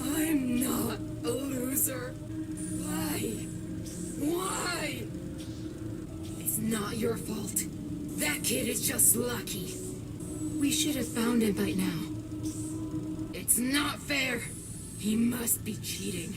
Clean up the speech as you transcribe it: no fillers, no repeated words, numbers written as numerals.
I'm not a loser. Why? Why? It's not your fault. That kid is just lucky. We should have found him by now. It's not fair. He must be cheating.